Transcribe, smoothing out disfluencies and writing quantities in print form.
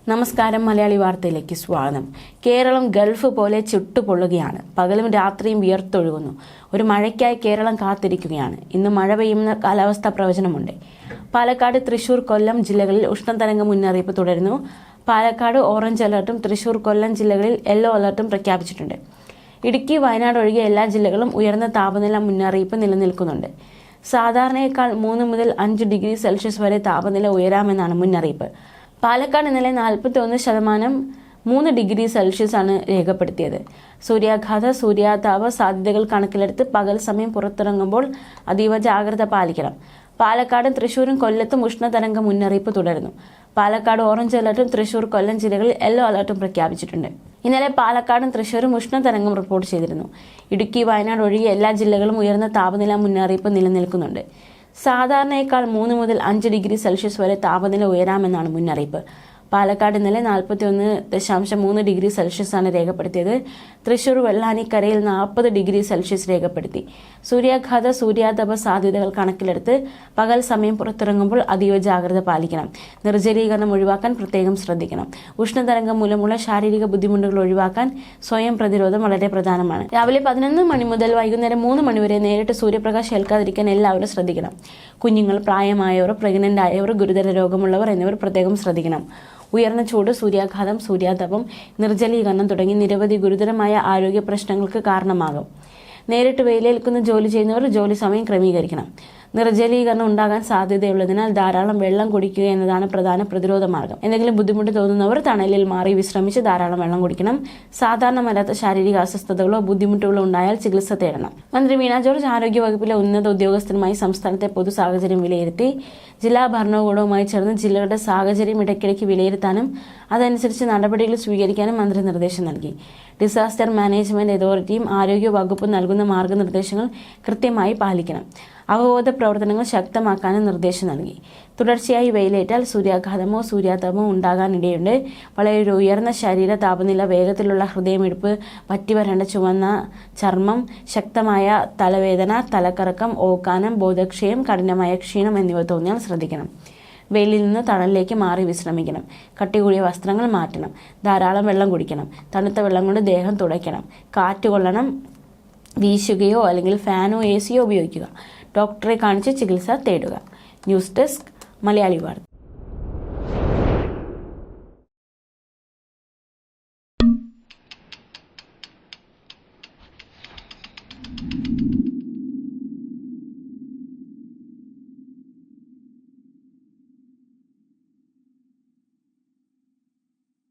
നമസ്കാരം. മലയാളി വാർത്തയിലേക്ക് സ്വാഗതം. കേരളം ഗൾഫ് പോലെ ചുട്ടുപൊള്ളുകയാണ്. പകലും രാത്രിയും വിയർത്തൊഴുകുന്നു. ഒരു മഴയ്ക്കായി കേരളം കാത്തിരിക്കുകയാണ്. ഇന്ന് മഴ പെയ്യുമെന്ന കാലാവസ്ഥാ പ്രവചനമുണ്ട്. പാലക്കാട്, തൃശൂർ, കൊല്ലം ജില്ലകളിൽ ഉഷ്ണതരംഗ മുന്നറിയിപ്പ് തുടരുന്നു. പാലക്കാട് ഓറഞ്ച് അലർട്ടും തൃശൂർ, കൊല്ലം ജില്ലകളിൽ യെല്ലോ അലർട്ടും പ്രഖ്യാപിച്ചിട്ടുണ്ട്. ഇടുക്കി, വയനാട് ഒഴികെ എല്ലാ ജില്ലകളും ഉയർന്ന താപനില മുന്നറിയിപ്പ് നിലനിൽക്കുന്നുണ്ട്. സാധാരണയേക്കാൾ 3 മുതൽ 5 ഡിഗ്രി സെൽഷ്യസ് വരെ താപനില ഉയരാമെന്നാണ് മുന്നറിയിപ്പ്. പാലക്കാട് ഇന്നലെ 41% 3 ഡിഗ്രി സെൽഷ്യസ് ആണ് രേഖപ്പെടുത്തിയത്. സൂര്യാഘാത, സൂര്യാതാപ സാധ്യതകൾ കണക്കിലെടുത്ത് പകൽ സമയം പുറത്തിറങ്ങുമ്പോൾ അതീവ ജാഗ്രത പാലിക്കണം. പാലക്കാടും തൃശൂരും കൊല്ലത്തും ഉഷ്ണതരംഗ മുന്നറിയിപ്പ് തുടരുന്നു. പാലക്കാട് ഓറഞ്ച് അലർട്ടും തൃശൂർ, കൊല്ലം ജില്ലകളിൽ യെല്ലോ അലർട്ടും പ്രഖ്യാപിച്ചിട്ടുണ്ട്. ഇന്നലെ പാലക്കാടും തൃശൂരും ഉഷ്ണതരംഗം റിപ്പോർട്ട് ചെയ്തിരുന്നു. ഇടുക്കി, വയനാട് ഒഴികെ എല്ലാ ജില്ലകളും ഉയർന്ന താപനില മുന്നറിയിപ്പ് നിലനിൽക്കുന്നുണ്ട്. സാധാരണയേക്കാൾ 3 മുതൽ 5 ഡിഗ്രി സെൽഷ്യസ് വരെ താപനില ഉയരാമെന്നാണ് മുന്നറിയിപ്പ്. പാലക്കാട് ഇന്നലെ 41.3 ഡിഗ്രി സെൽഷ്യസ് ആണ് രേഖപ്പെടുത്തിയത്. തൃശൂർ, വെള്ളാനിക്കരയിൽ 40 ഡിഗ്രി സെൽഷ്യസ് രേഖപ്പെടുത്തി. സൂര്യാഘാത, സൂര്യാതപ സാധ്യതകൾ കണക്കിലെടുത്ത് പകൽ സമയം പുറത്തിറങ്ങുമ്പോൾ അതീവ ജാഗ്രത പാലിക്കണം. നിർജ്ജലീകരണം ഒഴിവാക്കാൻ പ്രത്യേകം ശ്രദ്ധിക്കണം. ഉഷ്ണതരംഗം മൂലമുള്ള ശാരീരിക ബുദ്ധിമുട്ടുകൾ ഒഴിവാക്കാൻ സ്വയം പ്രതിരോധം വളരെ പ്രധാനമാണ്. രാവിലെ 11 മണി മുതൽ വൈകുന്നേരം 3 മണി വരെ നേരിട്ട് സൂര്യപ്രകാശം ഏൽക്കാതിരിക്കാൻ എല്ലാവരും ശ്രദ്ധിക്കണം. കുഞ്ഞുങ്ങൾ, പ്രായമായവർ, പ്രഗ്നന്റ് ആയവർ, ഗുരുതര രോഗമുള്ളവർ എന്നിവർ പ്രത്യേകം ശ്രദ്ധിക്കണം. ഉയർന്ന ചൂട്, സൂര്യാഘാതം, സൂര്യാതപം, നിർജ്ജലീകരണം തുടങ്ങി നിരവധി ഗുരുതരമായ ആരോഗ്യ പ്രശ്നങ്ങൾക്ക് കാരണമാകും. നേരിട്ട് വെയിലേൽക്കുന്ന ജോലി ചെയ്യുന്നവർ ജോലി സമയം ക്രമീകരിക്കണം. നിർജ്ജലീകരണം ഉണ്ടാകാൻ സാധ്യതയുള്ളതിനാൽ ധാരാളം വെള്ളം കുടിക്കുക എന്നതാണ് പ്രധാന പ്രതിരോധ മാർഗം. എന്തെങ്കിലും ബുദ്ധിമുട്ട് തോന്നുന്നവർ തണലിൽ മാറി വിശ്രമിച്ച് ധാരാളം വെള്ളം കുടിക്കണം. സാധാരണമല്ലാത്ത ശാരീരിക അസ്വസ്ഥതകളോ ബുദ്ധിമുട്ടുകളോ ഉണ്ടായാൽ ചികിത്സ തേടണം. മന്ത്രി വീണ ജോർജ് ആരോഗ്യ വകുപ്പിലെ ഉന്നത ഉദ്യോഗസ്ഥരുമായി സംസ്ഥാനത്തെ പൊതു സാഹചര്യം വിലയിരുത്തി. ജില്ലാ ഭരണകൂടവുമായി ചേർന്ന് ജില്ലകളുടെ സാഹചര്യം ഇടയ്ക്കിടയ്ക്ക് വിലയിരുത്താനും അതനുസരിച്ച് നടപടികൾ സ്വീകരിക്കാനും മന്ത്രി നിർദ്ദേശം നൽകി. ഡിസാസ്റ്റർ മാനേജ്മെന്റ് അതോറിറ്റിയും ആരോഗ്യ വകുപ്പും നൽകുന്ന മാർഗനിർദ്ദേശങ്ങൾ കൃത്യമായി പാലിക്കണം. അവബോധ പ്രവർത്തനങ്ങൾ ശക്തമാക്കാനും നിർദ്ദേശം നൽകി. തുടർച്ചയായി വെയിലേറ്റാൽ സൂര്യാഘാതമോ സൂര്യാതപമോ ഉണ്ടാകാനിടയുണ്ട്. വളരെ ഉയർന്ന ശരീര താപനില, വേഗത്തിലുള്ള ഹൃദയമിടിപ്പ്, പറ്റിവരേണ്ട ചുവന്ന ചർമ്മം, ശക്തമായ തലവേദന, തലക്കറക്കം, ഓക്കാനം, ബോധക്ഷയം, കഠിനമായ ക്ഷീണം എന്നിവ തോന്നിയാൽ ശ്രദ്ധിക്കണം. വെയിലിൽ നിന്ന് തണലിലേക്ക് മാറി വിശ്രമിക്കണം. കട്ടി കൂടിയ വസ്ത്രങ്ങൾ മാറ്റണം. ധാരാളം വെള്ളം കുടിക്കണം. തണുത്ത വെള്ളം കൊണ്ട് ദേഹം തുടയ്ക്കണം. കാറ്റ് കൊള്ളണം. വീശുകയോ അല്ലെങ്കിൽ ഫാനോ AC യോ ഉപയോഗിക്കുക. ഡോക്ടറെ കാണിച്ച് ചികിത്സ തേടുക. ന്യൂസ് ഡെസ്ക്, മലയാളി വാർത്ത.